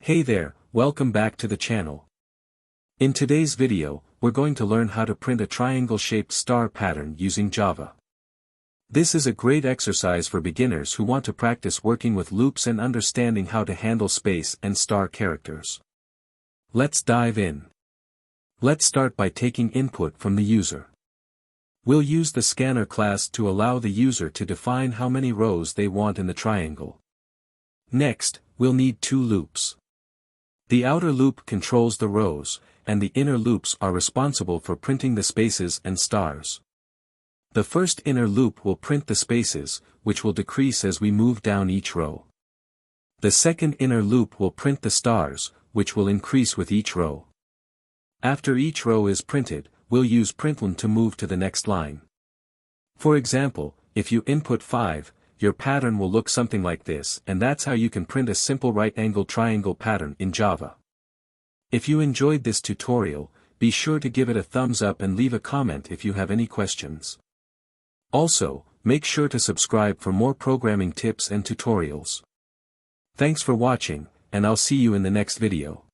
Hey there, welcome back to the channel. In today's video, we're going to learn how to print a triangle-shaped star pattern using Java. This is a great exercise for beginners who want to practice working with loops and understanding how to handle space and star characters. Let's dive in. Let's start by taking input from the user. We'll use the scanner class to allow the user to define how many rows they want in the triangle. Next, we'll need two loops. The outer loop controls the rows, and the inner loops are responsible for printing the spaces and stars. The first inner loop will print the spaces, which will decrease as we move down each row. The second inner loop will print the stars, which will increase with each row. After each row is printed, we'll use println to move to the next line. For example, if you input 5, your pattern will look something like this, and that's how you can print a simple right-angled triangle pattern in Java. If you enjoyed this tutorial, be sure to give it a thumbs up and leave a comment if you have any questions. Also, make sure to subscribe for more programming tips and tutorials. Thanks for watching, and I'll see you in the next video.